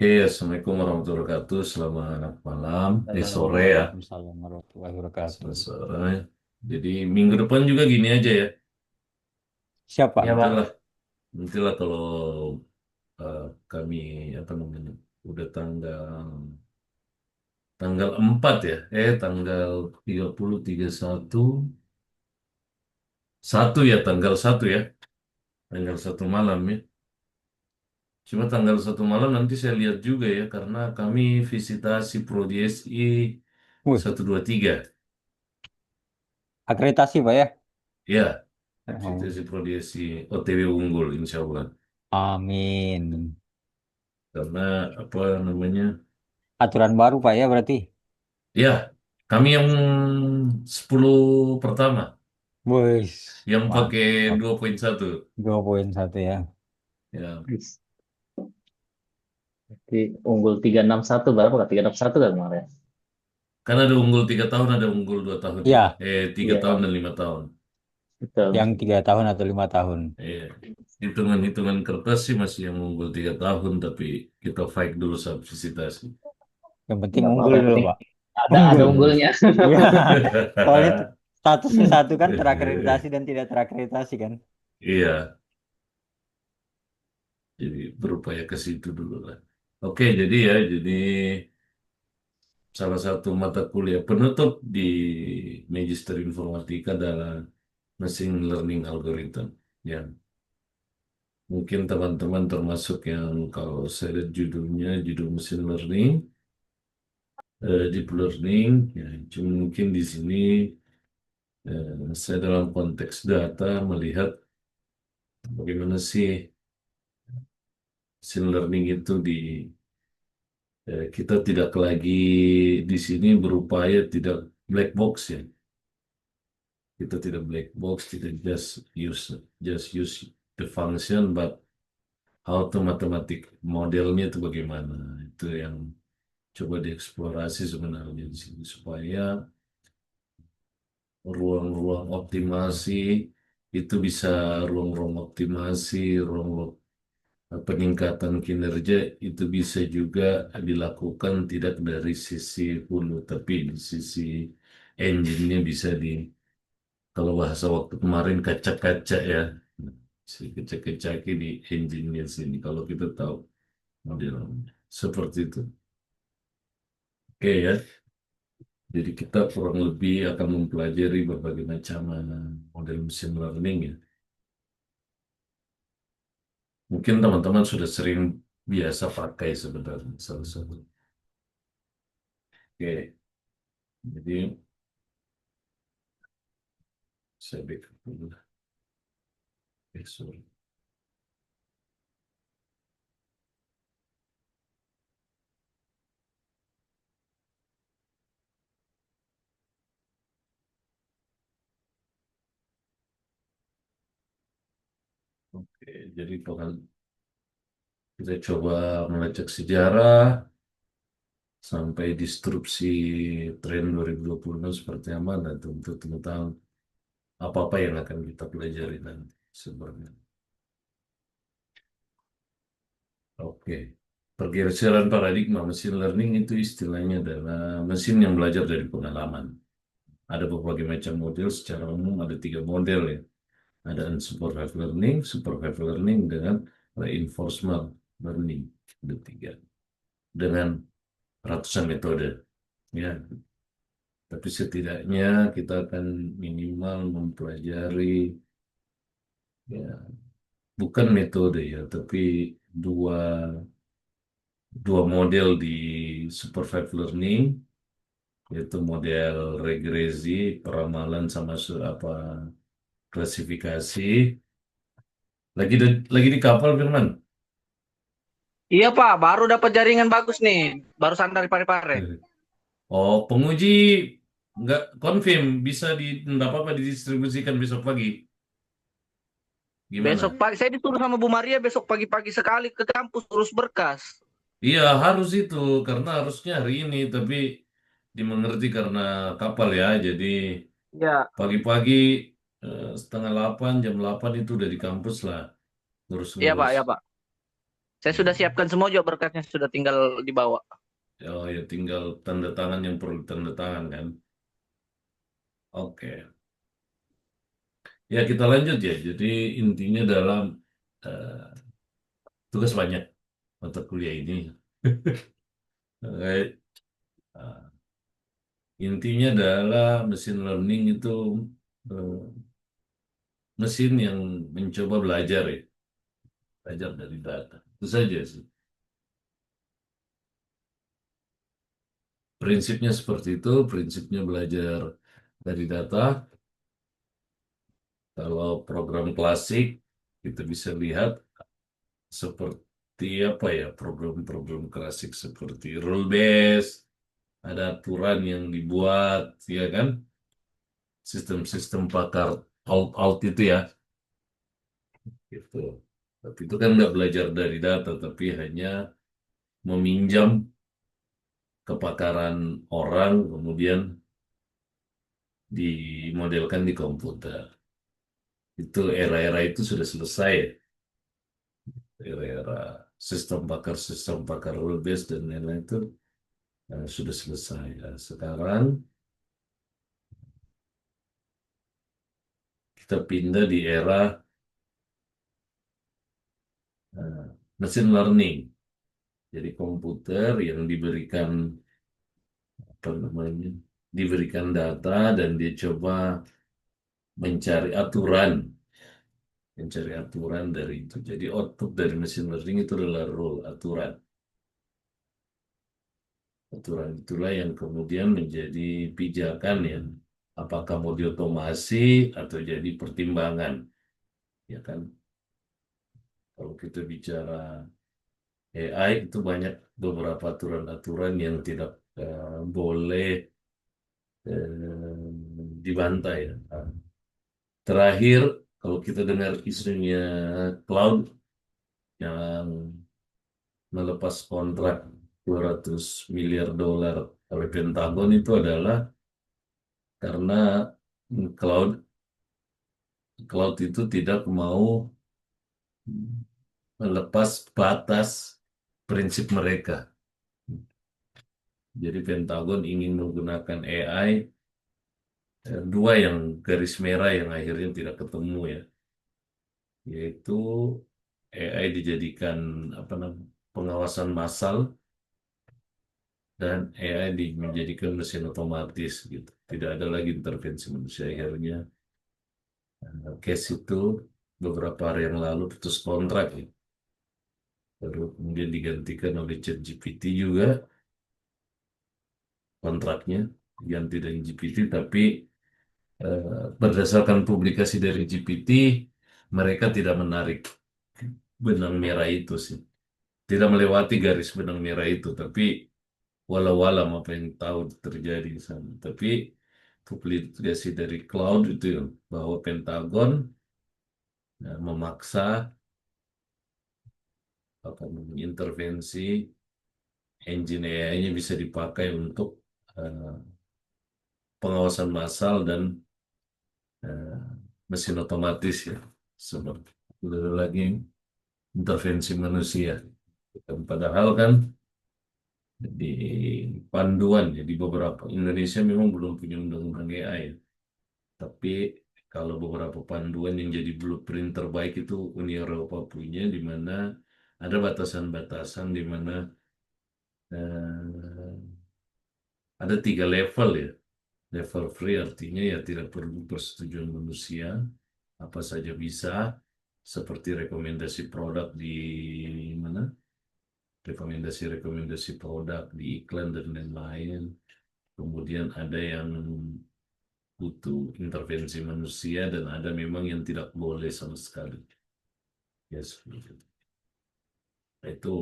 Assalamualaikum warahmatullahi wabarakatuh. Selamat malam, Halo, sore ya, Waalaikumsalam warahmatullahi wabarakatuh. selamat sore. Jadi minggu depan juga gini aja ya. Siapa? Iya, Pak. Nantilah kalau kami apa namanya udah tanggal 4 ya, tanggal 30, 1 ya, tanggal 1 malam ya. Cuma tanggal 1 malam nanti saya lihat juga ya, karena kami visitasi Prodi SI Wih, 123. akreditasi Pak ya? Ya, Oh, visitasi Prodi SI OTW unggul insya Allah. amin. Karena apa namanya, Aturan baru Pak ya berarti? ya kami yang 10 pertama Wih, yang pakai mantap. 2.1 2.1 ya. ya, Wis. Di unggul 361 berapa kak? 361 kan kemarin? karena ada unggul 3 tahun, ada unggul 2 tahun ya, Ya, 3 tahun Iya, dan 5 tahun. betul. yang 3 tahun atau 5 tahun. Hitungan-hitungan kertas sih masih yang unggul 3 tahun, tapi kita fight dulu saat visitasi. Yang penting Nggak unggul apa-apa, yang dulu penting Pak. ada Unggul. unggulnya. Ya, soalnya statusnya satu kan terakreditasi dan tidak terakreditasi kan. Iya, jadi berupaya ke situ dulu lah. Oke, jadi salah satu mata kuliah penutup di Magister Informatika adalah Machine Learning Algorithm. Ya, mungkin teman-teman termasuk yang kalau saya lihat judulnya, judul Machine Learning, Deep Learning, ya, cuma mungkin di sini saya dalam konteks data melihat bagaimana sih machine learning itu kita tidak lagi di sini berupaya tidak black box ya. Kita tidak black box, tidak just use the function, but how to matematik modelnya itu bagaimana. Itu yang coba dieksplorasi sebenarnya di sini supaya ruang-ruang optimasi itu bisa ruang-ruang optimasi, ruang-ruang peningkatan kinerja itu bisa juga dilakukan tidak dari sisi hulu, tapi di sisi engine-nya bisa kalau bahasa waktu kemarin kaca-kaca ya, si kaca-kacaki di engine-nya sini kalau kita tahu modelnya seperti itu. Oke ya, jadi kita kurang lebih akan mempelajari berbagai macam model machine learning ya. Mungkin teman-teman sudah sering biasa pakai sebenarnya salah satu. Oke, jadi saya backup dulu. Oke, sorry. Oke, jadi kalau kita coba melacak sejarah sampai disrupsi tren 2026 seperti apa, dan tentu tentang apa-apa yang akan kita pelajari nanti sebenarnya. Oke, pergeseran paradigma mesin learning itu istilahnya adalah mesin yang belajar dari pengalaman. Ada berbagai macam model, secara umum ada 3 model ya. Ada unsupervised learning, supervised learning, dengan reinforcement learning. Ada 3. Dengan ratusan metode. Ya, tapi setidaknya kita akan minimal mempelajari ya, bukan metode ya, tapi dua dua model di supervised learning, yaitu model regresi, peramalan sama klasifikasi. Lagi di kapal, Firman. Iya Pak, baru dapat jaringan bagus nih. Barusan dari Parepare. Oh, penguji nggak confirm bisa nggak apa-apa didistribusikan besok pagi. Besok Gimana? pagi, saya disuruh sama Bu Maria besok pagi-pagi sekali ke kampus urus berkas. Iya, harus itu karena harusnya hari ini, tapi dimengerti karena kapal ya. Jadi Ya, pagi-pagi setengah 8, jam 8 itu udah di kampus lah iya Pak, ngurus-ngurus. ya Pak. Saya sudah siapkan semua juga berkasnya, sudah tinggal dibawa. Oh ya, tinggal tanda tangan yang perlu tanda tangan kan. Oke. Ya, kita lanjut ya. Jadi intinya dalam eh, tugas banyak mata kuliah ini. Eh, Intinya adalah mesin learning itu eh, mesin yang mencoba belajar ya, belajar dari data. Itu saja sih. Prinsipnya seperti itu, prinsipnya belajar dari data. Kalau program klasik, kita bisa lihat seperti apa ya, program-program klasik seperti rule based, ada aturan yang dibuat, ya kan? Sistem-sistem pakar alt itu ya, gitu. Tapi itu kan nggak belajar dari data, tapi hanya meminjam kepakaran orang, kemudian dimodelkan di komputer. Itu era-era itu sudah selesai, ya. Era-era sistem pakar rule based dan lain-lain itu sudah selesai. Ya. Sekarang kita pindah di era eh, machine learning. Jadi komputer yang diberikan apa namanya, diberikan data dan dia coba mencari aturan dari itu. Jadi output dari machine learning itu adalah rule, aturan. Aturan itulah yang kemudian menjadi pijakan ya. Apakah mau diotomasi atau jadi pertimbangan, ya kan? Kalau kita bicara AI itu banyak beberapa aturan-aturan yang tidak boleh dibantai. Ya. Terakhir, kalau kita dengar isunya cloud yang melepas kontrak 200 miliar dolar oleh Pentagon itu adalah karena cloud cloud itu tidak mau melepas batas prinsip mereka. Jadi Pentagon ingin menggunakan AI, dua yang garis merah yang akhirnya tidak ketemu ya, yaitu AI dijadikan apa namanya, pengawasan massal dan AI menjadikan mesin otomatis gitu. Tidak ada lagi intervensi manusia. Akhirnya case itu beberapa hari yang lalu putus kontrak ya. Lalu kemudian digantikan oleh ChatGPT juga kontraknya diganti dari GPT, tapi berdasarkan publikasi dari GPT mereka tidak menarik benang merah itu sih, tidak melewati garis benang merah itu, tapi walau alam apa yang tahu terjadi di sana. Tapi publikasi dari Cloud itu ya, bahwa Pentagon memaksa apa namanya, intervensi engine AI-nya bisa dipakai untuk eh, pengawasan massal dan eh, mesin otomatis ya, seperti tidak ada lagi intervensi manusia. Dan padahal kan di panduan ya di beberapa Indonesia memang belum punya undang-undang AI ya. Tapi kalau beberapa panduan yang jadi blueprint terbaik itu Uni Eropa punya, di mana ada batasan-batasan di mana eh, ada 3 level ya. Level free artinya ya tidak perlu persetujuan manusia, apa saja bisa, seperti rekomendasi produk di mana, rekomendasi-rekomendasi produk di iklan dan lain-lain. Kemudian ada yang butuh intervensi manusia dan ada memang yang tidak boleh sama sekali. Ya, seperti itu. Nah, itu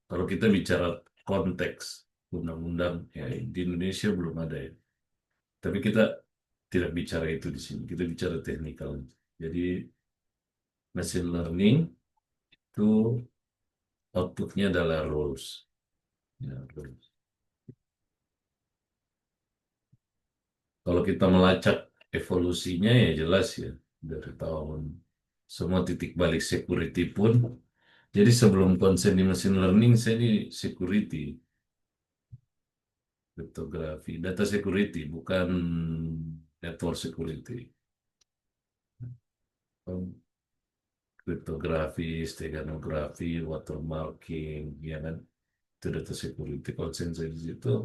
kalau kita bicara konteks undang-undang ya di Indonesia belum ada ya. Tapi kita tidak bicara itu di sini. Kita bicara teknikal. Jadi machine learning itu outputnya adalah rules. Ya, rules. Kalau kita melacak evolusinya ya jelas ya dari tahun semua titik balik security pun Jadi sebelum konsen di machine learning, saya di security, kriptografi, data security, bukan network security. Kriptografi, steganografi, watermarking, ya kan? Itu data security konsen saya di situ.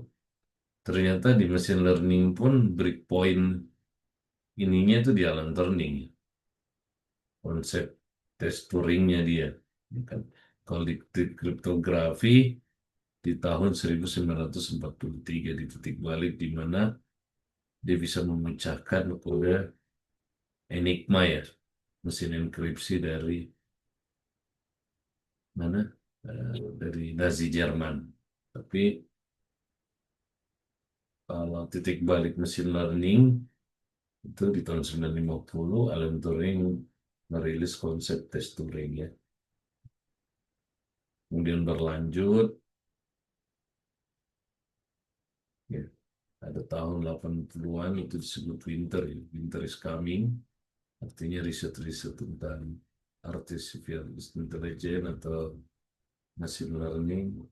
Ternyata di machine learning pun breakpoint ininya itu di Alan Turing, konsep test Turingnya dia. Ya kan? Kalau di kriptografi di tahun 1943 di titik balik di mana dia bisa memecahkan kode Enigma ya, mesin enkripsi dari mana? Dari Nazi Jerman. Tapi kalau titik balik mesin learning itu di tahun 1950 Alan Turing merilis konsep tes Turing ya. Kemudian berlanjut ya, ada tahun 80-an itu disebut winter ya. Winter is coming. Artinya riset-riset tentang artificial intelligence atau machine learning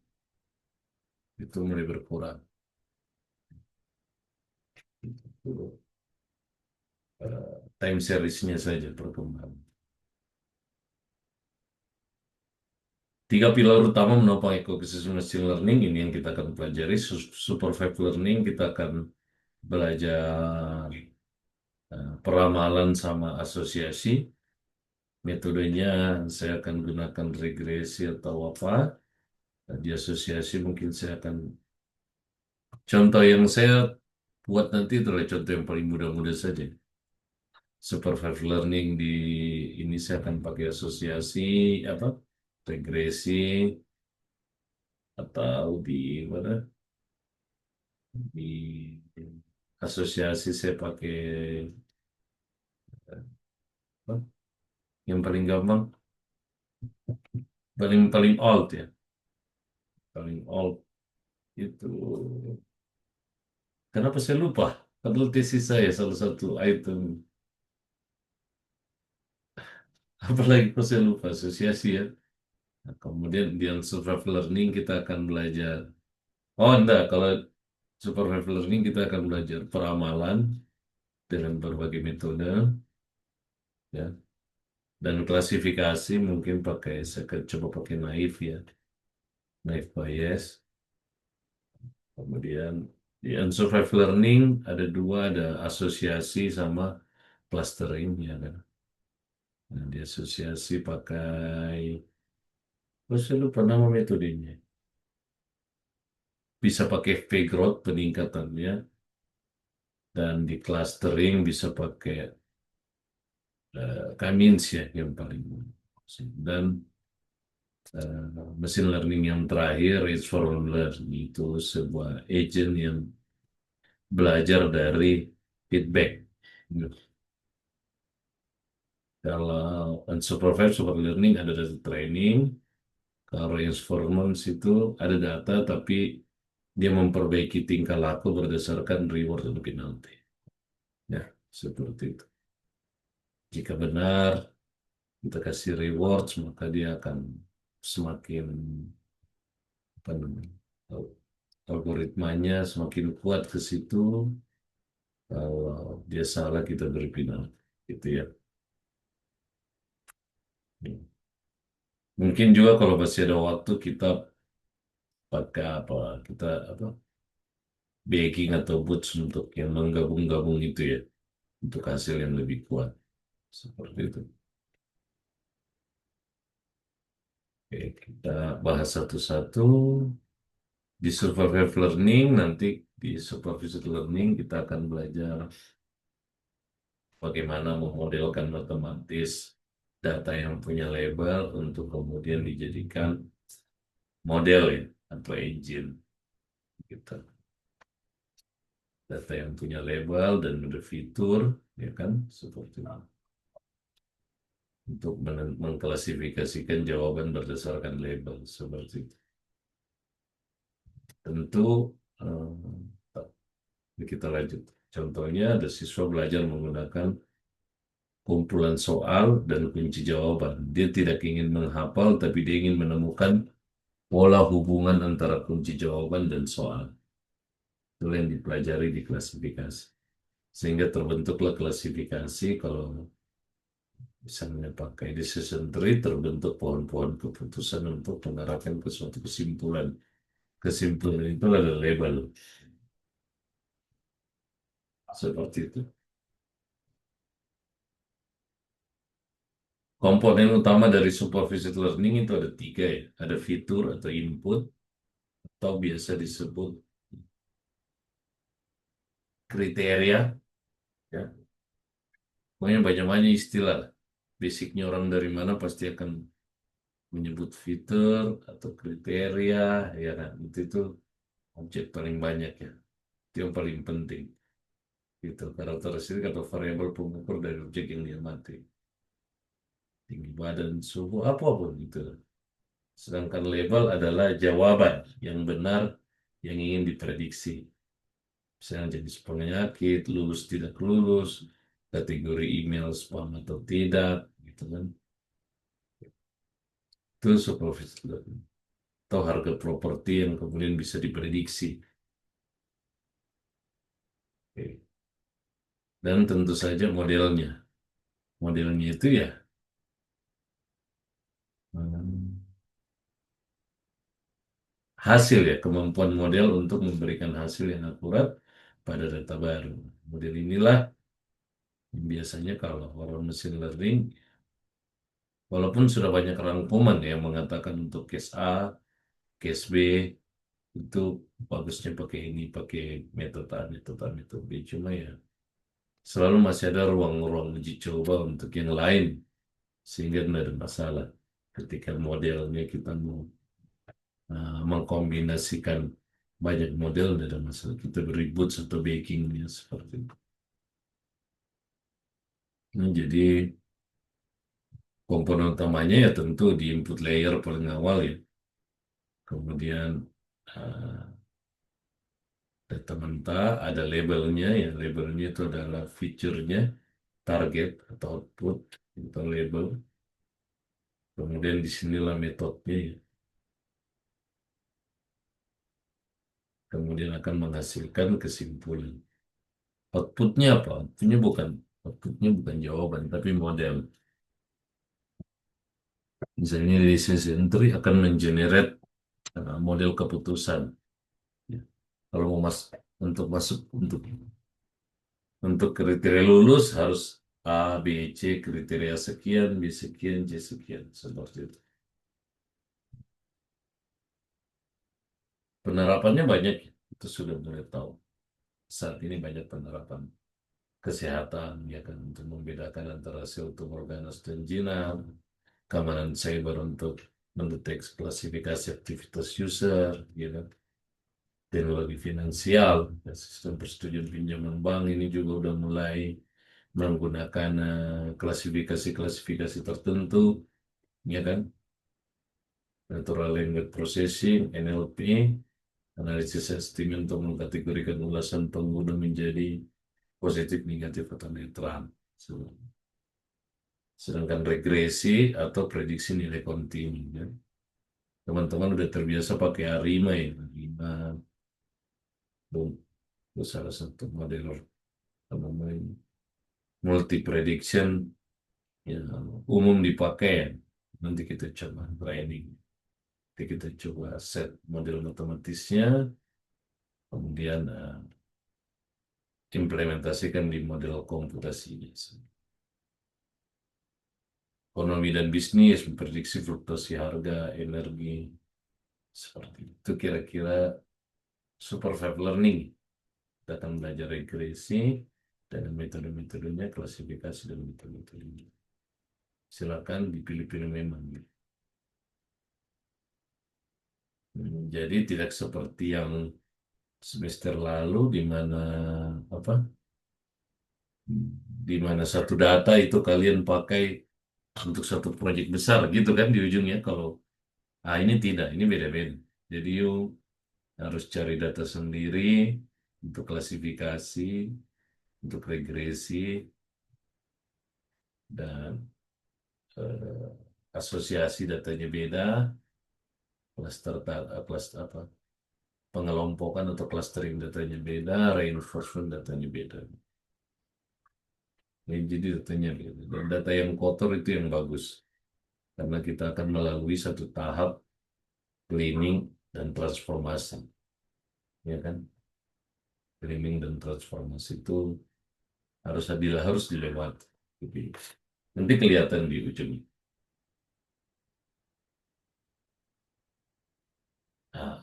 itu mulai berkurang. Itu, time series-nya saja berkembang. Tiga pilar utama menopang ekosistem machine learning ini yang kita akan pelajari. Supervised learning kita akan belajar peramalan sama asosiasi. Metodenya saya akan gunakan regresi atau apa. Di asosiasi mungkin saya akan contoh yang saya buat nanti adalah contoh yang paling mudah-mudah saja. Supervised learning di ini saya akan pakai asosiasi apa regresi atau di mana di asosiasi saya pakai apa? Yang paling gampang paling paling old ya paling old itu kenapa saya lupa padahal tesis saya salah satu item apalagi kalau saya lupa asosiasi ya. Nah, kemudian di yang survival learning kita akan belajar oh enggak kalau survival learning kita akan belajar peramalan dengan berbagai metode ya dan klasifikasi mungkin pakai saya akan coba pakai naif ya naif bias. Kemudian di unsurvived learning ada dua, ada asosiasi sama clustering ya kan. Nah, di asosiasi pakai, oh, saya lupa nama metodenya. Bisa pakai V-growth peningkatannya, dan di clustering bisa pakai K-means ya yang paling. Dan machine learning yang terakhir, reinforcement learning itu sebuah agent yang belajar dari feedback. Kalau unsupervised super learning ada data training, kalau reinforcement itu ada data tapi dia memperbaiki tingkah laku berdasarkan reward dan penalty. Ya, seperti itu. Jika benar kita kasih rewards, maka dia akan semakin apa namanya, algoritmanya semakin kuat ke situ. Kalau dia salah kita beri penalti, gitu ya. Mungkin juga kalau masih ada waktu kita pakai apa kita apa baking atau boots untuk yang menggabung-gabung itu ya untuk hasil yang lebih kuat seperti itu. Oke, kita bahas satu-satu di supervised learning nanti di supervised learning kita akan belajar bagaimana memodelkan matematis data yang punya label untuk kemudian dijadikan model ya atau engine gitu. Data yang punya label dan ada fitur ya kan seperti itu. Untuk mengklasifikasikan jawaban berdasarkan label seperti itu. Tentu kita lanjut. Contohnya ada siswa belajar menggunakan kumpulan soal dan kunci jawaban. Dia tidak ingin menghafal, tapi dia ingin menemukan pola hubungan antara kunci jawaban dan soal. Itu yang dipelajari di klasifikasi. Sehingga terbentuklah klasifikasi kalau misalnya pakai decision tree terbentuk pohon-pohon keputusan untuk mengarahkan ke suatu kesimpulan. Kesimpulan itu adalah label. Seperti itu. Komponen utama dari supervised learning itu ada 3 ya. Ada fitur atau input, atau biasa disebut kriteria. Ya. Pokoknya banyak-banyak istilah. Basicnya orang dari mana pasti akan menyebut fitur atau kriteria. Ya kan? Itu objek paling banyak ya. Itu yang paling penting. Gitu. Karakteristik atau variabel pengukur dari objek yang diamati. Tinggi badan, suhu, apapun gitu. Sedangkan label adalah jawaban yang benar yang ingin diprediksi. Misalnya jenis penyakit, lulus tidak lulus, kategori email spam atau tidak, gitu kan. Itu supervised learning. Atau harga properti yang kemudian bisa diprediksi. Oke. Dan tentu saja modelnya. Modelnya itu ya hmm, hasil ya, kemampuan model untuk memberikan hasil yang akurat pada data baru. Model inilah yang biasanya kalau orang machine learning, walaupun sudah banyak rangkuman yang mengatakan untuk case A, case B, itu bagusnya pakai ini, pakai metode A, metode A, metode B. Cuma ya selalu masih ada ruang-ruang uji coba untuk yang lain, sehingga tidak ada masalah ketika modelnya kita mau mengkombinasikan banyak model, tidak ada masalah. Kita beri boots atau backingnya seperti itu. Nah, jadi komponen utamanya ya tentu di input layer paling awal ya. Kemudian uh, data mentah, ada labelnya ya. Labelnya itu adalah feature-nya, target atau output, itu label. Kemudian disinilah metodenya ya. Kemudian akan menghasilkan kesimpulan. Outputnya apa? Outputnya bukan jawaban, tapi model. Misalnya di decision tree akan mengenerate model keputusan. Ya. Kalau mau untuk masuk untuk kriteria lulus harus A, B, C, kriteria sekian, B sekian, C sekian, seperti itu. Penerapannya banyak, itu sudah mulai tahu. Saat ini banyak penerapan kesehatan, ya kan, untuk membedakan antara sel tumor ganas dan jinak, keamanan cyber untuk mendeteksi klasifikasi aktivitas user, ya kan, teknologi finansial, dan sistem persetujuan pinjaman bank ini juga udah mulai menggunakan klasifikasi-klasifikasi tertentu, ya kan, natural language processing, NLP, analisis estimen untuk mengkategorikan ulasan pengguna menjadi positif, negatif, atau netral. Sedangkan regresi atau prediksi nilai kontinu, ya. Teman-teman udah terbiasa pakai ARIMA ya, ARIMA, itu salah satu model apa namanya, multi prediction yang umum dipakai ya. Nanti kita coba training, nanti kita coba set model matematisnya, kemudian implementasikan di model komputasinya. Ekonomi dan bisnis memprediksi fluktuasi harga energi, seperti itu kira-kira supervised learning. Kita akan belajar regresi dan metode-metodenya, klasifikasi dan metode-metodenya. Silakan dipilih-pilih memang. Jadi tidak seperti yang semester lalu di mana apa? Di mana satu data itu kalian pakai untuk satu proyek besar gitu kan di ujungnya. Kalau ini tidak, ini beda-beda. Jadi yuk harus cari data sendiri untuk klasifikasi, untuk regresi, dan asosiasi datanya beda, cluster apa, pengelompokan atau clustering datanya beda, reinforcement datanya beda. Jadi datanya beda. Dan data yang kotor itu yang bagus, karena kita akan melalui satu tahap cleaning dan transformasi, ya kan? Cleaning dan transformasi itu harus dilewati. Jadi, nanti kelihatan di ujung. Nah,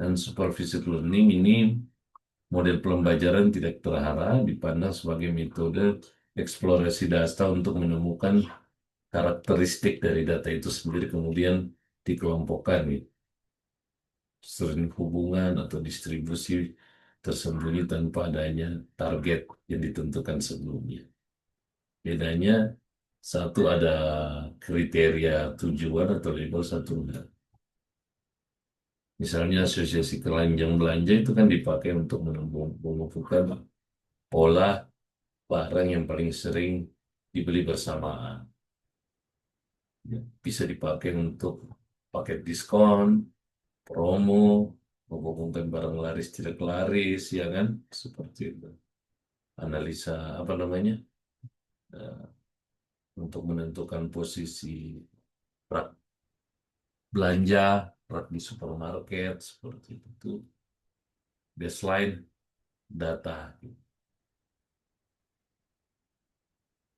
unsupervised learning ini model pembelajaran tidak terarah dipandang sebagai metode eksplorasi data untuk menemukan karakteristik dari data itu sendiri, kemudian dikelompokkan, gitu. Sering hubungan atau distribusi tersembunyi tanpa adanya target yang ditentukan sebelumnya. Bedanya, satu ada kriteria tujuan atau label, satu enggak. Misalnya asosiasi keranjang belanja itu kan dipakai untuk menentukan pola barang yang paling sering dibeli bersamaan. Ya, bisa dipakai untuk paket diskon, promo, menghubungkan barang laris tidak laris, ya kan? Seperti itu. Analisa apa namanya? eh, untuk menentukan posisi rak belanja, rak di supermarket, seperti itu. Baseline data,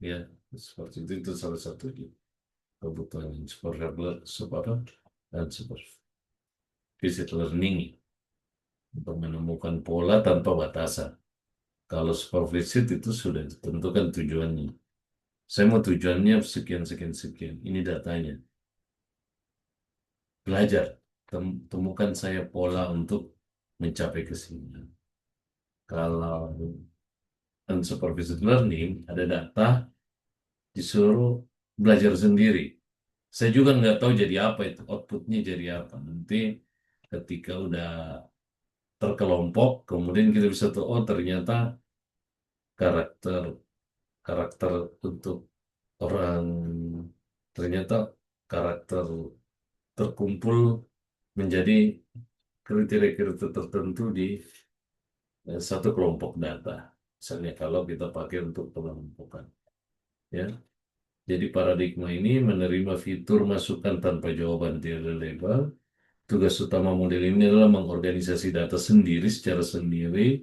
ya, seperti itu salah satu kebutuhan dan supervised learning untuk menemukan pola tanpa batasan. Kalau supervised itu sudah ditentukan tujuannya. Saya mau tujuannya sekian, sekian, sekian. Ini datanya. Belajar. Temukan saya pola untuk mencapai ke sini. Kalau unsupervised learning, ada data, disuruh belajar sendiri. Saya juga nggak tahu jadi apa itu, outputnya jadi apa. Nanti ketika udah terkelompok, kemudian kita bisa tahu, oh ternyata karakter karakter untuk orang, ternyata karakter terkumpul menjadi kriteria-kriteria tertentu di satu kelompok data. Misalnya kalau kita pakai untuk pengelompokan, ya. Jadi paradigma ini menerima fitur masukan tanpa jawaban, tidak ada label. Tugas utama model ini adalah mengorganisasi data sendiri secara sendiri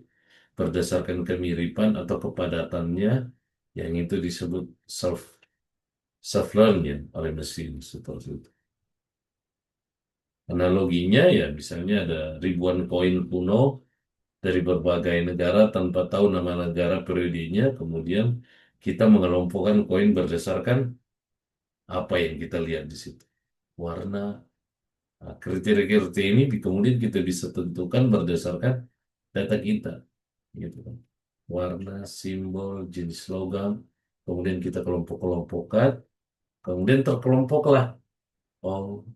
berdasarkan kemiripan atau kepadatannya, yang itu disebut self learning oleh mesin, seperti itu. Analoginya ya misalnya ada ribuan koin kuno dari berbagai negara tanpa tahu nama negara periodenya, kemudian kita mengelompokkan koin berdasarkan apa yang kita lihat di situ. Warna. Nah, kriteria-kriteria ini kemudian kita bisa tentukan berdasarkan data kita, gitu kan. Warna, simbol, jenis logam, kemudian kita kelompok-kelompokkan, kemudian terkelompoklah. Oh,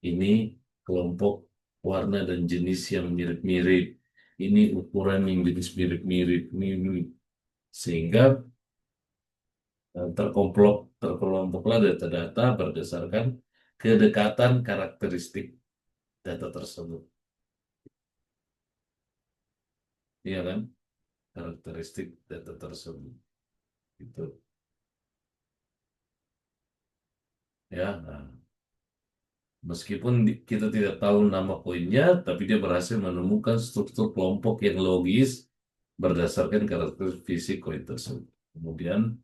ini kelompok warna dan jenis yang mirip-mirip. Ini ukuran yang jenis mirip-mirip. Ini. Sehingga terkelompoklah data-data berdasarkan kedekatan karakteristik data tersebut. Iya kan? Karakteristik data tersebut. Itu. Ya, nah. Meskipun kita tidak tahu nama koinnya, tapi dia berhasil menemukan struktur kelompok yang logis berdasarkan karakter fisik koin tersebut. Kemudian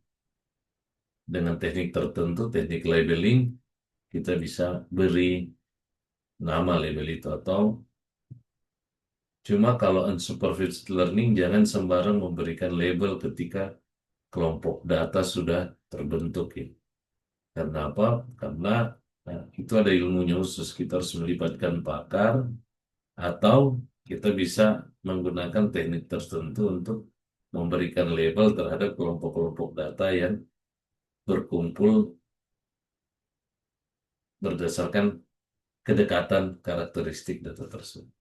dengan teknik tertentu, teknik labeling, kita bisa beri nama label itu. Atau cuma kalau unsupervised learning, jangan sembarang memberikan label ketika kelompok data sudah terbentuk, ya. Karena apa? Karena itu ada ilmunya khusus. Kita harus melibatkan pakar, atau kita bisa menggunakan teknik tertentu untuk memberikan label terhadap kelompok-kelompok data yang berkumpul berdasarkan kedekatan karakteristik data tersebut.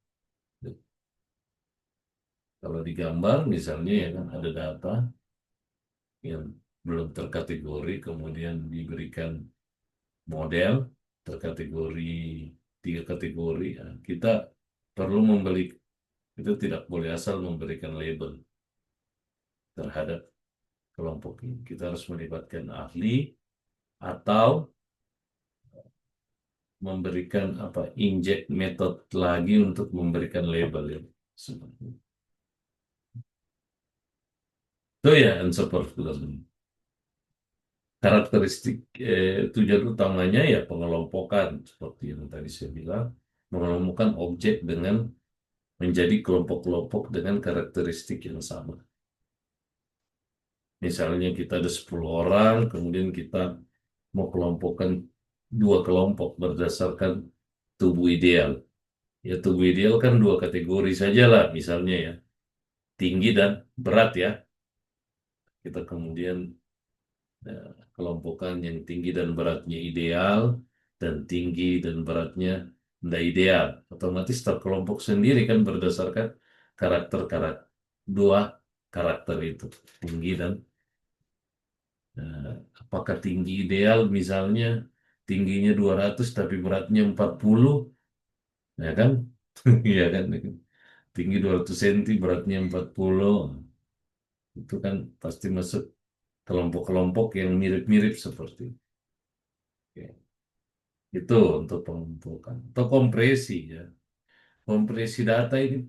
Kalau digambar misalnya, ya kan, ada data yang belum terkategori, kemudian diberikan model terkategori 3 kategori. Ya, kita perlu kita tidak boleh asal memberikan label terhadap kelompok ini. Kita harus melibatkan ahli atau memberikan inject method lagi untuk memberikan label ya. Seperti itu ya answer learning. Karakteristik tujuan utamanya ya pengelompokan seperti yang tadi saya bilang, mengelompokkan objek dengan menjadi kelompok-kelompok dengan karakteristik yang sama. Misalnya kita ada 10 orang, kemudian kita mau kelompokkan 2 kelompok berdasarkan tubuh ideal. Ya tubuh ideal kan 2 kategori saja lah, misalnya ya, tinggi dan berat ya. Kita kemudian kelompokkan yang tinggi dan beratnya ideal dan tinggi dan beratnya tidak ideal. Otomatis terkelompok sendiri kan berdasarkan karakter 2 karakter itu, tinggi dan apakah tinggi ideal misalnya tingginya 200 tapi beratnya 40, ya kan? Iya kan? Tinggi 200 cm beratnya 40, itu kan pasti masuk kelompok-kelompok yang mirip-mirip seperti itu. Oke. Itu untuk pengumpulan atau kompresi ya. Kompresi data ini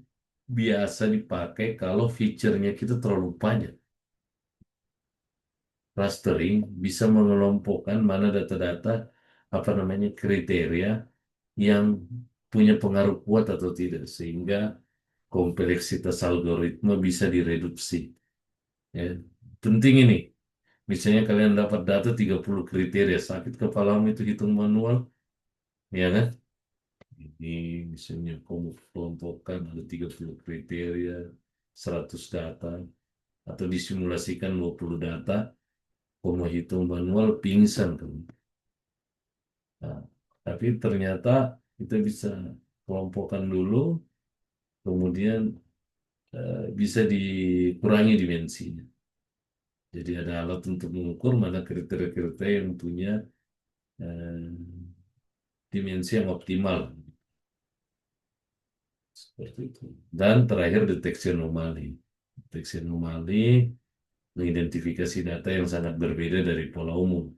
biasa dipakai kalau fiturnya kita terlalu banyak. Clustering bisa mengelompokkan mana data-data kriteria yang punya pengaruh kuat atau tidak, sehingga kompleksitas algoritma bisa direduksi. Ya. Penting ini. Misalnya kalian dapat data 30 kriteria, sakit kepalamu itu hitung manual, ya kan? Ini misalnya kamu kelompokkan ada 30 kriteria, 100 data, atau disimulasikan 20 data, kamu hitung manual, pingsan kamu. Nah, tapi ternyata kita bisa kelompokkan dulu, kemudian bisa dikurangi dimensinya. Jadi ada alat untuk mengukur mana kriteria-kriteria yang punya eh, dimensi yang optimal. Seperti itu. Dan terakhir deteksi anomali. Deteksi anomali mengidentifikasi data yang sangat berbeda dari pola umum.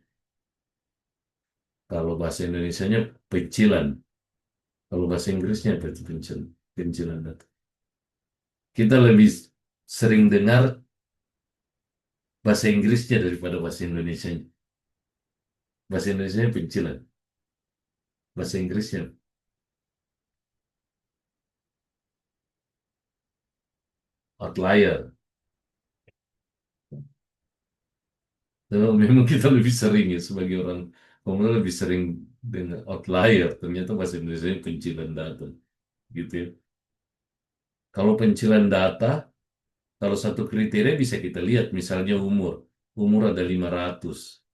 Kalau bahasa Indonesianya pencilan. Kalau bahasa Inggrisnya apa itu pencilan? Pencilan data. Kita lebih sering dengar bahasa Inggrisnya daripada bahasa Indonesianya. Bahasa Indonesianya pencilan. Bahasa Inggrisnya outlier. Memang kita lebih sering ya sebagai orang komunal lebih sering dengan outlier. Ternyata bahasa Indonesia pencilan data, gitu ya. Kalau pencilan data, kalau satu kriteria bisa kita lihat, misalnya umur. Umur ada 500.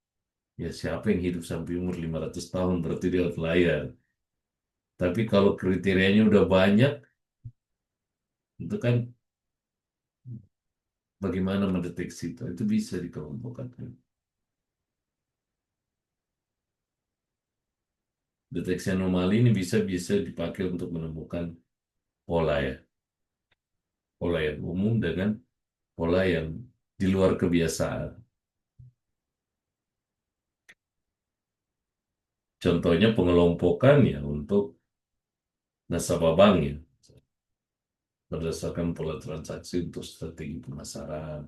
Ya siapa yang hidup sampai umur 500 tahun, berarti dia outlier. Tapi kalau kriterianya udah banyak, itu kan bagaimana mendeteksi itu? Itu bisa dikelompokkan. Deteksi anomali ini bisa dipakai untuk menemukan pola ya. Pola yang umum dengan pola yang di luar kebiasaan. Contohnya pengelompokan ya untuk nasabah bank ya. Berdasarkan pola transaksi untuk strategi pemasaran,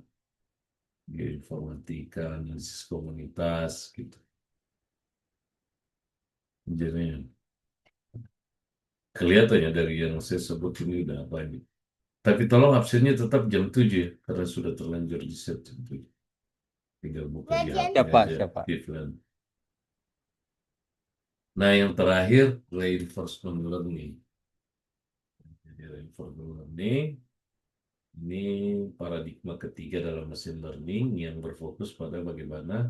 geoinformatika, analisis komunitas, gitu. Jadi kelihatannya dari yang saya sebut ini udah banyak. Tapi tolong absennya tetap jam 7 ya, karena sudah terlanjur di set jam 7. Tinggal buka di HP Siapa? aja. Siapa? Different. Nah, yang terakhir, reinforcement learning. Jadi reinforcement learning ini paradigma ketiga dalam machine learning yang berfokus pada bagaimana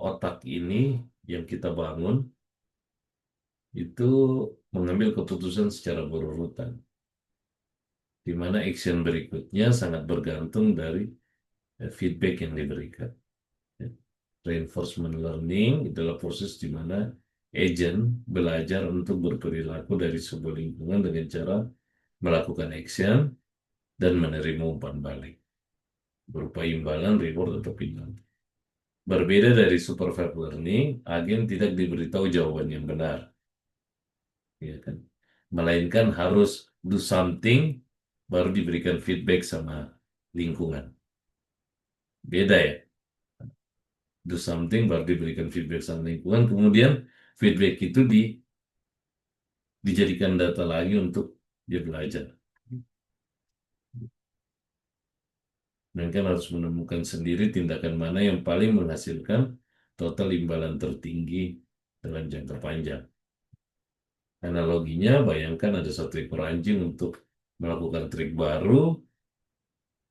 otak ini yang kita bangun itu mengambil keputusan secara berurutan, di mana action berikutnya sangat bergantung dari feedback yang diberikan. Ya. Reinforcement learning adalah proses di mana agent belajar untuk berperilaku dari sebuah lingkungan dengan cara melakukan action dan menerima umpan balik berupa imbalan, reward, atau penalti. Berbeda dari supervised learning, agen tidak diberitahu jawaban yang benar, ya kan? Melainkan harus do something baru diberikan feedback sama lingkungan. Beda ya, do something baru diberikan feedback sama lingkungan, kemudian feedback itu dijadikan data lagi untuk dia belajar. Dan kan harus menemukan sendiri tindakan mana yang paling menghasilkan total imbalan tertinggi dalam jangka panjang. Analoginya, bayangkan ada satu ekor anjing untuk melakukan trik baru.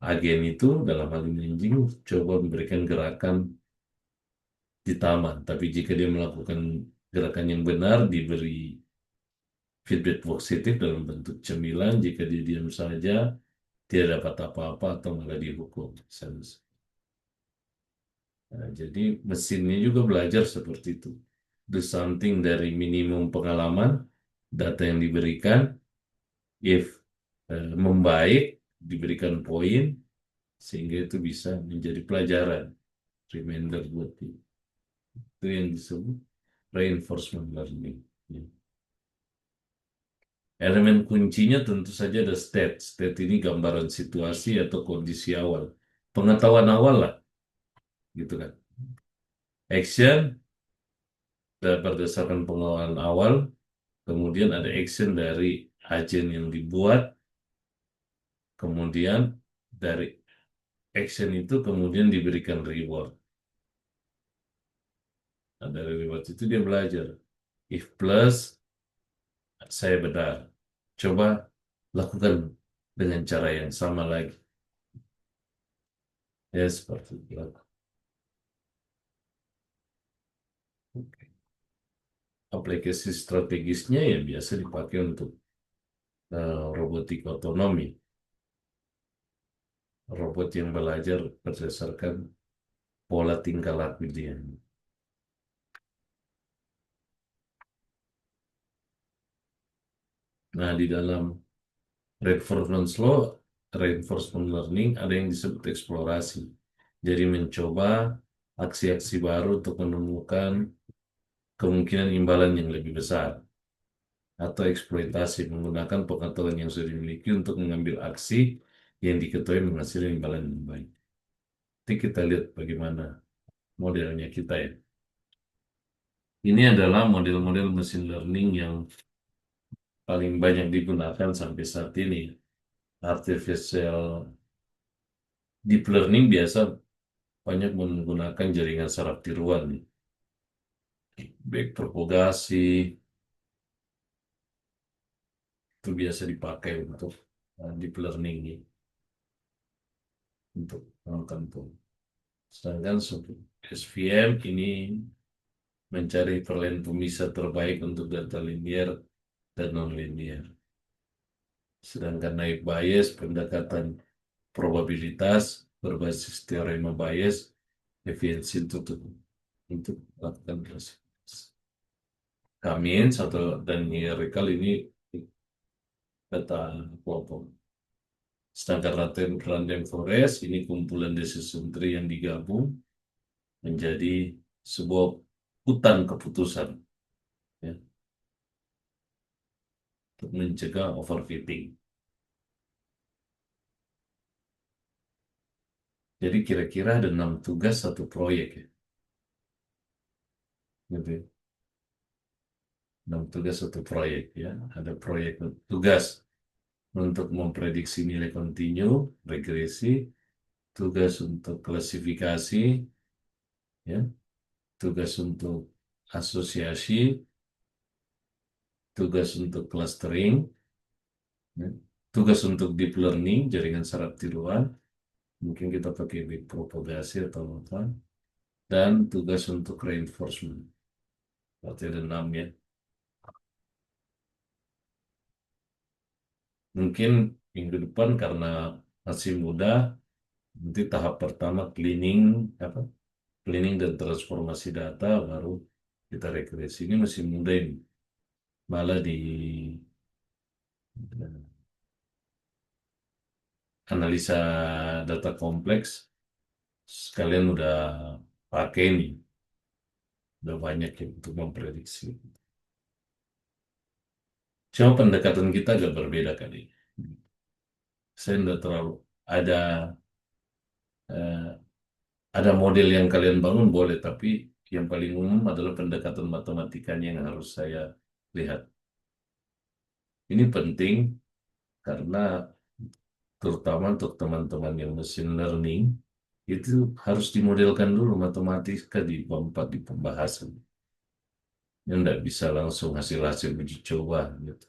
Agen itu dalam hal ini anjing coba memberikan gerakan di taman. Tapi jika dia melakukan gerakan yang benar, diberi feedback positif dalam bentuk cemilan. Jika dia diam saja, tidak dapat apa-apa atau malah dihukum. Nah, jadi mesinnya juga belajar seperti itu. Do something dari minimum pengalaman, data yang diberikan, if membaik, diberikan poin, sehingga itu bisa menjadi pelajaran, reminder buat dia. Itu yang disebut reinforcement learning. Ya. Elemen kuncinya tentu saja ada state. State ini gambaran situasi atau kondisi awal. Pengetahuan awal lah, gitu kan. Action, berdasarkan pengetahuan awal, kemudian ada action dari agen yang dibuat, kemudian dari action itu kemudian diberikan reward. Nah, dari reward itu dia belajar. If plus, saya benar. Coba lakukan dengan cara yang sama lagi. Ya, seperti itu. Oke. Aplikasi strategisnya ya biasa dipakai untuk robotik otonomi. Robot yang belajar berdasarkan pola tingkah laku dia. Nah, di dalam reinforcement learning ada yang disebut eksplorasi. Jadi mencoba aksi-aksi baru untuk menemukan kemungkinan imbalan yang lebih besar. Atau eksploitasi menggunakan pengetahuan yang sudah dimiliki untuk mengambil aksi yang diketahui menghasilkan imbalan yang baik. Nanti kita lihat bagaimana modelnya kita ya. Ini adalah model-model machine learning yang paling banyak digunakan sampai saat ini. Artificial deep learning biasa banyak menggunakan jaringan saraf tiruan, backpropagasi, itu biasa dipakai untuk deep learning untuk tertentu. Sedangkan SVM ini mencari perolehan pemisah terbaik untuk data linear dan non-linear. Sedangkan naive Bayes pendekatan probabilitas berbasis teorema Bayes efisiensi untuk melakukan klasifikasi. Cummins dan hierarchical ini data kelompok. Sedangkan random forest ini kumpulan decision tree yang digabung menjadi sebuah hutan keputusan, ya, untuk mencegah overfitting. Jadi kira-kira ada 6 tugas satu proyek ya. Gitu ya. 6 tugas satu proyek ya. Ada proyek tugas untuk memprediksi nilai kontinu, regresi, tugas untuk klasifikasi, ya, tugas untuk asosiasi, tugas untuk clustering, ya, tugas untuk deep learning, jaringan saraf tiruan, mungkin kita pakai backpropagasi atau apa, dan tugas untuk reinforcement. Berarti ada 6 ya. Mungkin minggu depan karena masih muda, Nanti tahap pertama cleaning, apa? Cleaning dan transformasi data, baru kita regresi. Ini masih muda ini. Malah di analisa data kompleks, sekalian udah pakai nih. Udah banyak ya untuk memprediksi. Cuma pendekatan kita agak berbeda kali. Saya tidak terlalu ada eh, ada model yang kalian bangun boleh, tapi yang paling umum adalah pendekatan matematikanya yang harus saya lihat. Ini penting karena terutama untuk teman-teman yang machine learning itu harus dimodelkan dulu matematika di pembahasan. Yang tidak bisa langsung hasil-hasil uji coba gitu.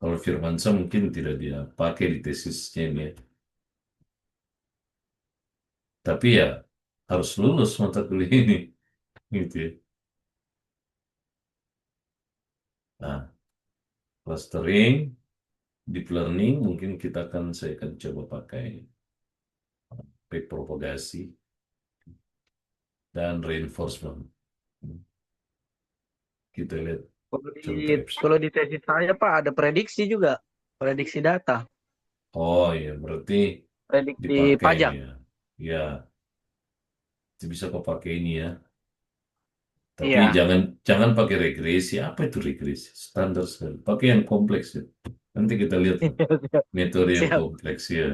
Kalau Firmansyah mungkin tidak dia pakai di tesisnya ini, ya. Tapi ya harus lulus mata kuliah ini, gitu ya. Nah, clustering, deep learning mungkin saya akan coba pakai propagasi dan reinforcement. Kita lihat Kalau contoh di kalau di tesis saya Pak ada prediksi juga, prediksi data, Oh ya, berarti prediksi dipakai ini pajak. ya. Ya, itu bisa kau pakai ini ya. Tapi Iya. jangan jangan pakai regresi. Apa itu regresi? Standar sekali. Pakai yang kompleks ya. Nanti kita lihat lah Siap. metode yang Siap. kompleks ya.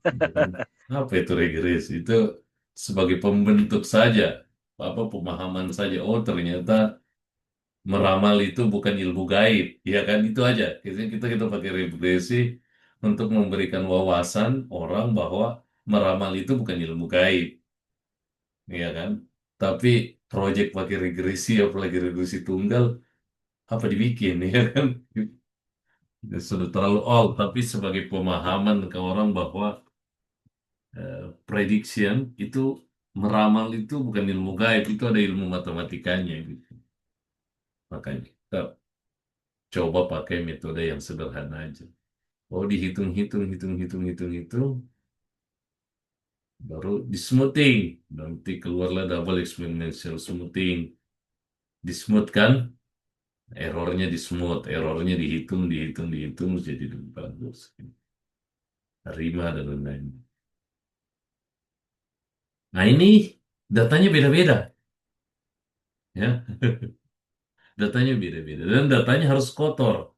Ya kan? Apa itu regresi? Itu sebagai pembentuk saja, apa pemahaman saja. Oh ternyata meramal itu bukan ilmu gaib, ya kan? Itu aja. Kita pakai regresi untuk memberikan wawasan orang bahwa meramal itu bukan ilmu gaib, ya kan? Tapi proyek pakai regresi, apalagi regresi tunggal, apa dibikin, ya kan? Ya, sudah terlalu old, tapi sebagai pemahaman ke orang bahwa prediction itu meramal itu bukan ilmu gaib, itu ada ilmu matematikanya gitu. Makanya kita coba pakai metode yang sederhana aja. Oh, hitung, baru di smoothing. Nanti keluarlah double exponential smoothing. Di smooth kan, errornya di smooth, errornya dihitung, jadi lebih bagus. Terima dan lain-lain. Nah ini datanya beda-beda, ya. Datanya beda-beda dan datanya harus kotor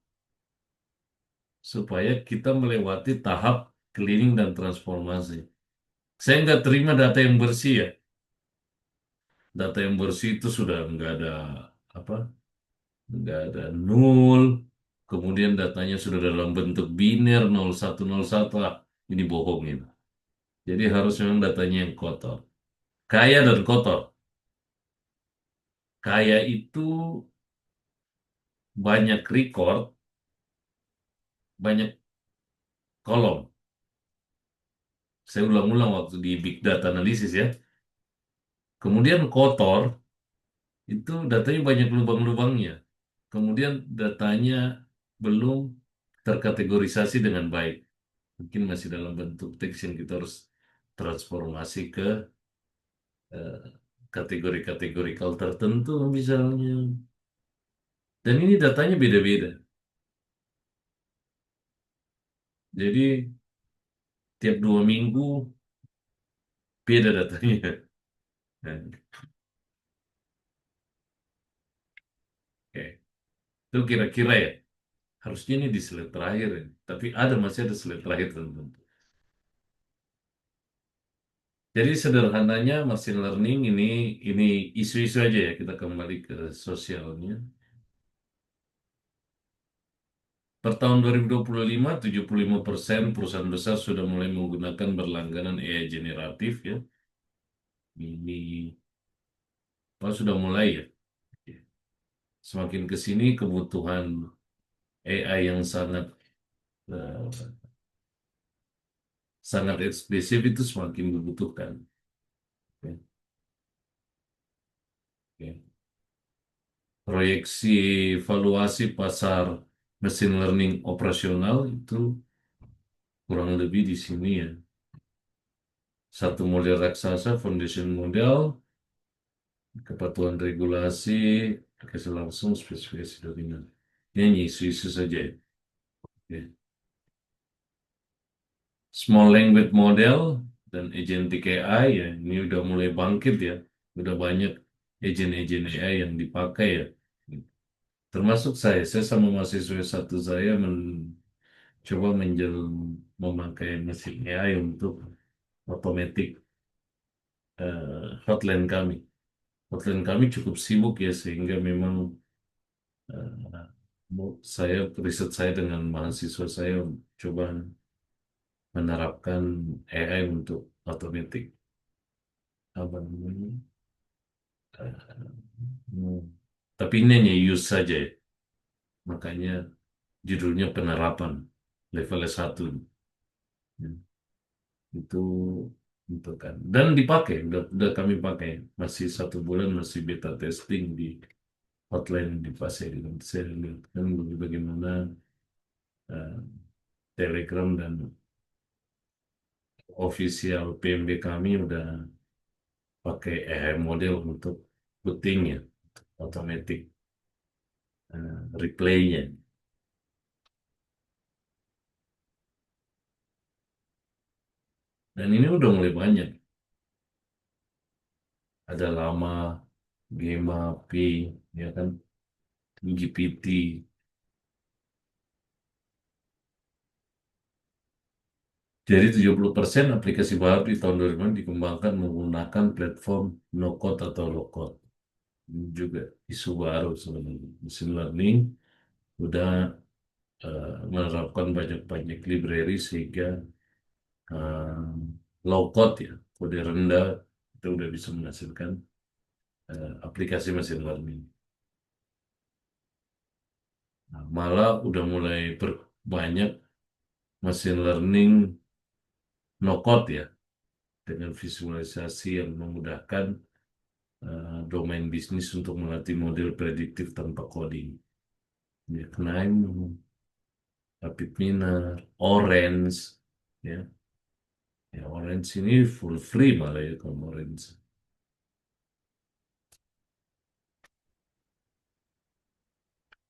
supaya kita melewati tahap cleaning dan transformasi. Saya nggak terima data yang bersih ya. Data yang bersih itu sudah apa? Nggak ada nol. Kemudian datanya sudah dalam bentuk biner 0101. Ah, ini bohong ini. Jadi harus memang datanya yang kotor. Kaya dan kotor. Kaya itu banyak record, banyak kolom. Saya ulang-ulang waktu di big data analisis ya. Kemudian kotor itu datanya banyak lubang-lubangnya. Kemudian datanya belum terkategorisasi dengan baik. Mungkin masih dalam bentuk teks yang kita harus transformasi ke eh, kategori-kategori tertentu misalnya. Dan ini datanya beda-beda. Jadi tiap 2 minggu beda datanya. Nah, oke. Itu kira-kira ya. Harusnya ini di slide terakhir ya. Tapi masih ada slide terakhir tentu. Jadi sederhananya machine learning ini isu-isu aja ya, kita kembali ke sosialnya. Per tahun 2025, 75% perusahaan besar sudah mulai menggunakan berlangganan AI generatif ya. Ini sudah mulai ya. Semakin ke sini kebutuhan AI yang eh, sangat eksplisit itu semakin dibutuhkan. Ya. Ya. Proyeksi valuasi pasar machine learning operasional itu kurang lebih di sini ya. Satu model raksasa, foundation model, kepatuhan regulasi, aplikasi langsung, spesifikasi dominan. Ini hanya isu-isu saja ya. Oke. Small language model dan agentic AI ya, ini udah mulai bangkit ya. Udah banyak agent-agent AI yang dipakai ya. Termasuk saya sama mahasiswa satu saya coba memakai mesin AI untuk otomatik hotline kami. Hotline kami cukup sibuk ya sehingga memang saya riset saya dengan mahasiswa saya coba menerapkan AI untuk otomatik apa namanya. Hmm. Tapi ini hanya use saja ya. Makanya judulnya penerapan level S1. Hmm. Itu untuk kan dan dipakai udah kami pakai masih 1 bulan masih beta testing di hotline di pasar ini saya lihat kan bagaimana eh, Telegram dan official PMB kami udah pakai AI model untuk puttingnya otomatis replaynya dan ini udah mulai banyak ada lama Gema P ya kan GPT. Jadi 70% aplikasi baru di tahun 2000 dikembangkan menggunakan platform no code atau low code. Ini juga isu baru sebenarnya. Machine learning udah menerapkan banyak-banyak library sehingga eh, low code ya, kode rendah itu udah bisa menghasilkan aplikasi machine learning. Nah, malah udah mulai banyak machine learning no code ya, dengan visualisasi yang memudahkan domain bisnis untuk melatih model prediktif tanpa coding. Ya, Knime, Rapid Miner, Orange, ya, ya Orange ini full free malah ya kalau Orange.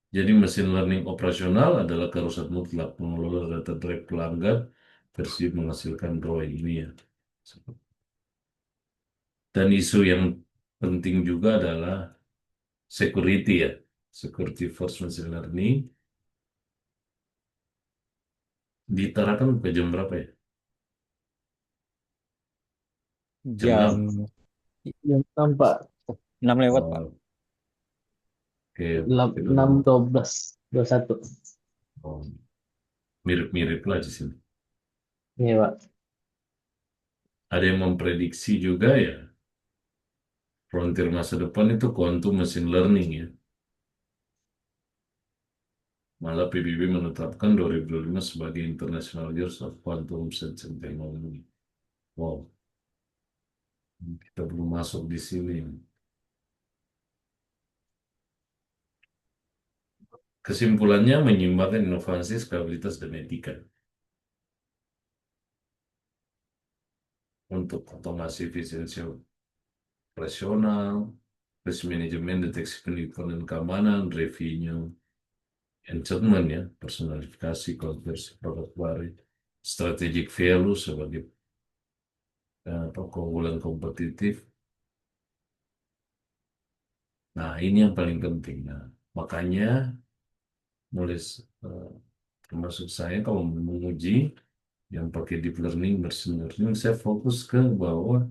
Jadi mesin learning operasional adalah keharusan mutlak mengelola data drive pelanggan versi menghasilkan ROI ini ya. Dan isu yang penting juga adalah security ya, security first machine learning ditarakan ke jam berapa ya? Jam Jam 6. Yang nampak 6 lewat, Pak. Oh, oke, 6.12.21. oh, mirip-mirip lah di sini. Iya, Pak. Ada yang memprediksi juga ya, frontier masa depan itu quantum machine learning ya. Malah PBB menetapkan 2025 sebagai International Years of Quantum Science and Technology. Wow, kita belum masuk di sini. Kesimpulannya menyeimbangkan inovasi, stabilitas, dan etika. Untuk otomasi efisiensi operasional, risk management, deteksi penipuan dan keamanan, revenue, enchantment ya, personalifikasi, konversi produk baru, strategic value sebagai keunggulan kompetitif. Nah, ini yang paling penting. Nah, makanya mulai termasuk saya kalau menguji yang pakai deep learning, machine learning, saya fokus ke bahwa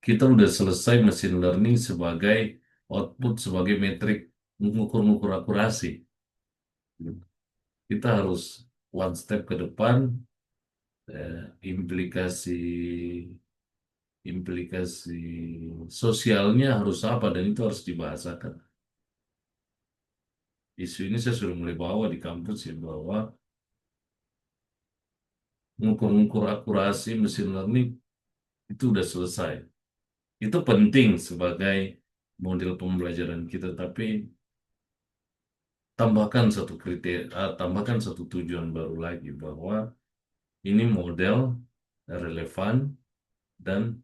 kita udah selesai machine learning sebagai output, sebagai metrik mengukur-ngukur akurasi. Kita harus one step ke depan, implikasi implikasi sosialnya harus apa dan itu harus dibahasakan. Isu ini saya sudah mulai bawa di kampus ya bahwa mengukur-ngukur akurasi mesin learning itu udah selesai. Itu penting sebagai model pembelajaran kita, tapi tambahkan satu kriteria, tambahkan satu tujuan baru lagi bahwa Ini model relevan dan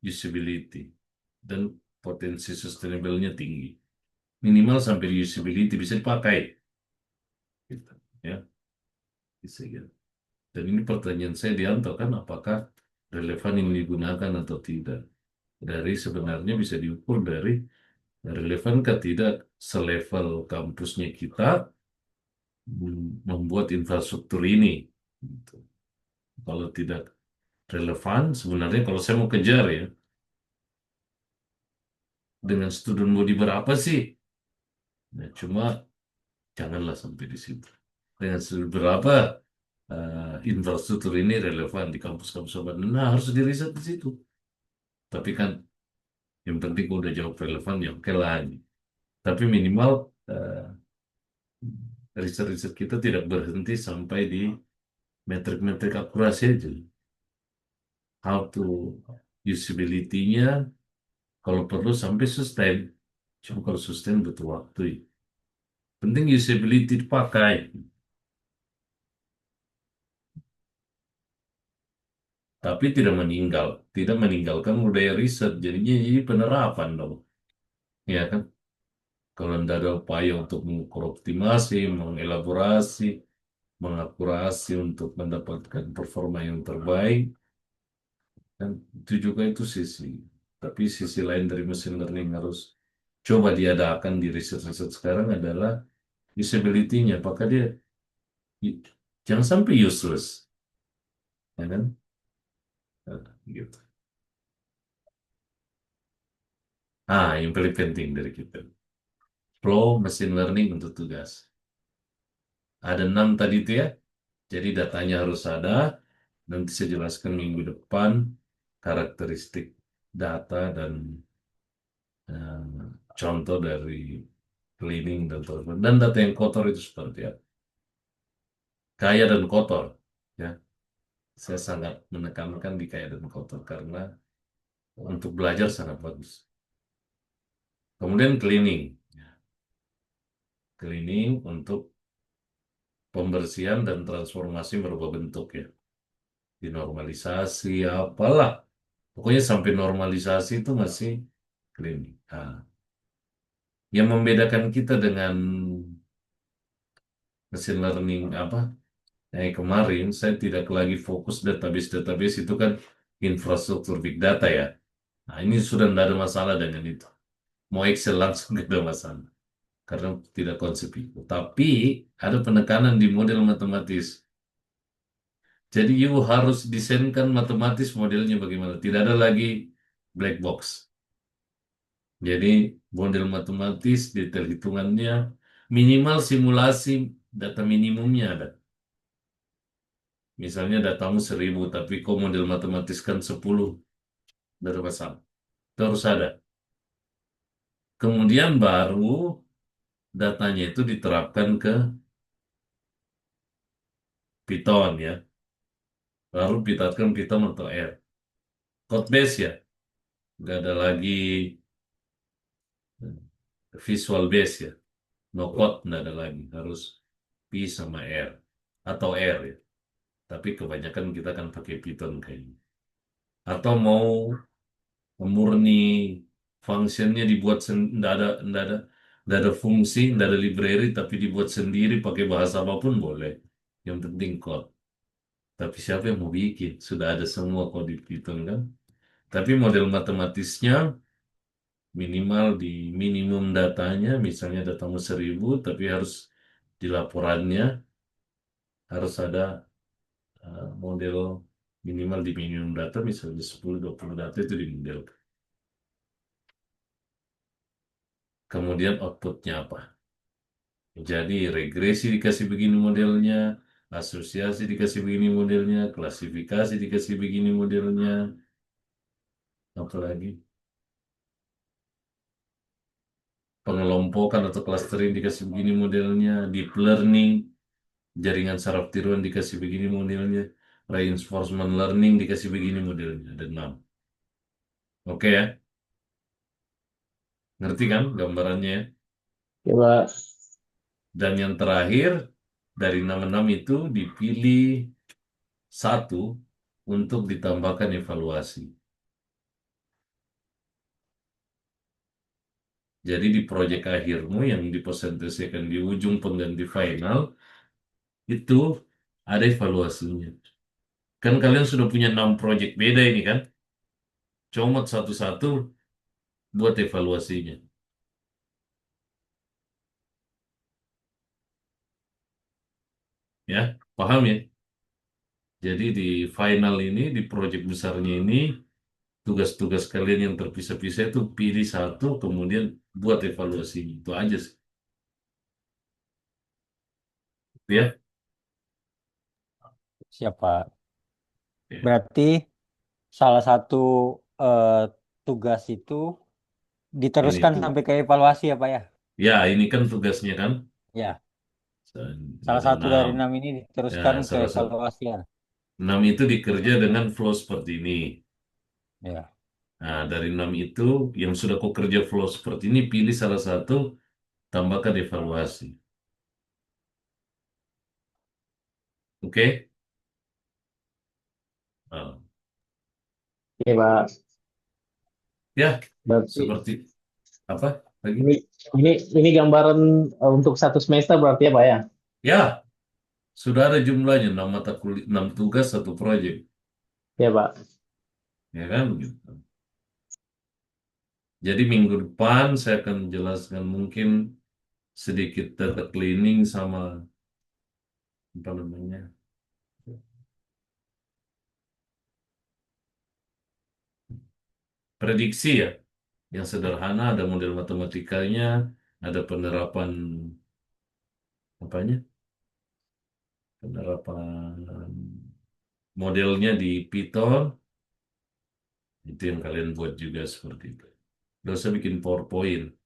usability dan potensi sustainable-nya tinggi. Minimal sampai usability bisa dipakai. Gitu, ya, bisa gitu. Dan ini pertanyaan saya diantar kan, apakah relevan ini digunakan atau tidak. Dari sebenarnya bisa diukur dari relevan ke tidak selevel kampusnya kita membuat infrastruktur ini. Gitu. Kalau tidak relevan, sebenarnya kalau saya mau kejar ya, dengan student body berapa sih? Nah, cuma janganlah sampai di situ. Dengan student berapa infrastruktur ini relevan di kampus-kampus obat. Nah, harus diriset di situ. Tapi kan yang penting kalau udah jawab relevan ya oke lah. Tapi minimal eh, riset-riset kita tidak berhenti sampai di metrik-metrik akurasi aja. How to usability-nya kalau perlu sampai sustain. Cuma kalau sustain butuh waktu ya. Penting usability dipakai. Tapi tidak meninggal. Tidak meninggalkan budaya riset. Jadinya ini penerapan dong. Ya kan? Kalau tidak ada upaya untuk mengukur optimasi, mengelaborasi, mengakurasi untuk mendapatkan performa yang terbaik, dan itu juga itu sisi. Tapi sisi lain dari machine learning harus coba diadakan di riset-riset sekarang adalah usability-nya. Apakah dia jangan sampai useless, ya kan? Nah, gitu. Yang paling penting dari kita, flow machine learning untuk tugas. Ada 6 tadi itu ya. Jadi datanya harus ada. Nanti saya jelaskan minggu depan karakteristik data dan eh, contoh dari cleaning dan telepon. Dan data yang kotor itu seperti apa? Kaya dan kotor. Ya, saya sangat menekankan di kaya dan kotor karena untuk belajar sangat bagus. Kemudian cleaning. Ya, cleaning untuk pembersihan dan transformasi merubah bentuk ya. Dinormalisasi, apalah. Pokoknya sampai normalisasi itu masih cleaning. Yang membedakan kita dengan machine learning apa? Kemarin saya tidak lagi fokus database itu kan infrastruktur big data ya. Nah, ini sudah tidak ada masalah dengan itu. Mau Excel langsung tidak ada masalah karena tidak konsep itu. Tapi ada penekanan di model matematis. Jadi you harus desainkan matematis modelnya bagaimana. Tidak ada lagi black box. Jadi model matematis, detail hitungannya, minimal simulasi data minimumnya ada. Misalnya datamu 1000, tapi kau model matematis kan 10, dari pasal. Itu harus ada. Kemudian baru datanya itu diterapkan ke Python ya. Baru diterapkan Python atau R. Code base ya. Nggak ada lagi visual base ya. No code nggak ada lagi. Harus P sama R. Atau R ya. Tapi kebanyakan kita kan pakai Python kayaknya. Atau mau murni functionnya dibuat nggak ada fungsi, nggak ada library, tapi dibuat sendiri pakai bahasa apapun boleh. Yang penting code. Tapi siapa yang mau bikin? Sudah ada semua kode di Python kan? Tapi model matematisnya minimal di minimum datanya, misalnya datamu 1000, tapi harus di laporannya harus ada model minimal di minimum data, misalnya 10-20 data itu di model. Kemudian outputnya apa? Jadi regresi dikasih begini modelnya, asosiasi dikasih begini modelnya, klasifikasi dikasih begini modelnya, apalagi pengelompokan atau clustering dikasih begini modelnya, deep learning, jaringan saraf tiruan dikasih begini modelnya, reinforcement learning dikasih begini modelnya, ada 6. Oke ya, ngerti kan gambarannya ya? Coba. Dan yang terakhir, dari nama-nama itu dipilih satu untuk ditambahkan evaluasi. Jadi di proyek akhirmu yang dipresentasikan di ujung pengganti final itu ada evaluasinya. Kan kalian sudah punya 6 proyek beda ini kan? Comot satu-satu buat evaluasinya. Ya, paham ya? Jadi di final ini, di proyek besarnya ini, tugas-tugas kalian yang terpisah-pisah itu pilih satu, kemudian buat evaluasi. Itu aja sih. Ya, Siapa? ya. Berarti salah satu eh, tugas itu Ini diteruskan tuh. sampai ke evaluasi ya Pak ya? Ya, ini kan tugasnya kan. Ya, salah Ada satu dari 6. 6 ini Ya, diteruskan ke salah satu. evaluasi ya. 6 itu dikerja dengan flow seperti ini. Ya. Nah, dari 6 itu, yang sudah kau kerja flow seperti ini, pilih salah satu, tambahkan evaluasi. Oke? Ah. Oke, Pak. Ya, Berarti seperti apa lagi? ini ini gambaran untuk satu semester berarti ya, Pak ya? Ya, sudah ada jumlahnya, 6 mata kuliah, 6 tugas, satu proyek. Ya, Pak. Ya kan? Gitu. Jadi minggu depan saya akan jelaskan mungkin sedikit data cleaning sama apa namanya, prediksi ya. Yang sederhana ada model matematikanya, ada penerapan apanya? Penerapan modelnya di Python, itu yang kalian buat juga seperti itu. Gak usah bikin PowerPoint.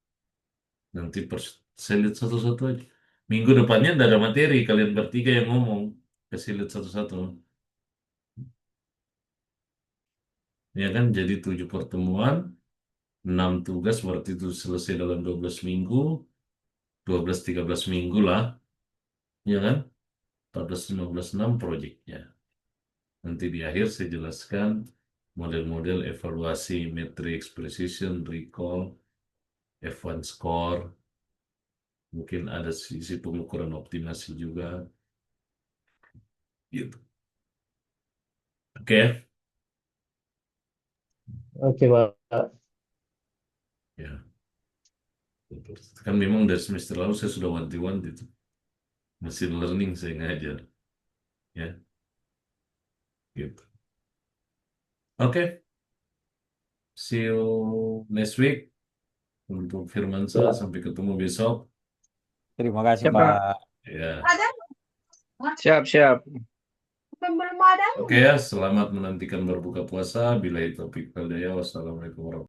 Nanti saya lihat satu-satu aja. Minggu depannya tidak ada materi, kalian bertiga yang ngomong. Kasih lihat satu-satu. Ya kan, jadi 7 pertemuan, 6 tugas, berarti itu selesai dalam 12 minggu, 12-13 minggu lah. Ya kan, 14-15-6 proyeknya. Nanti di akhir saya jelaskan model-model evaluasi, metric, precision, recall, F1 score, mungkin ada sisi pengukuran optimasi juga. Gitu. Oke, Oke, Pak. ya. Kan memang dari semester lalu saya sudah wanti-wanti itu. Machine learning saya ngajar. Ya, gitu. Oke, see you next week. Untuk Firmansa, Ya. sampai ketemu besok. Terima kasih Siap, Pak. Pak. Ya, Siap, siap. oke ya, selamat menantikan berbuka puasa. Bila itu topik Wassalamualaikum warahmatullahi wabarakatuh.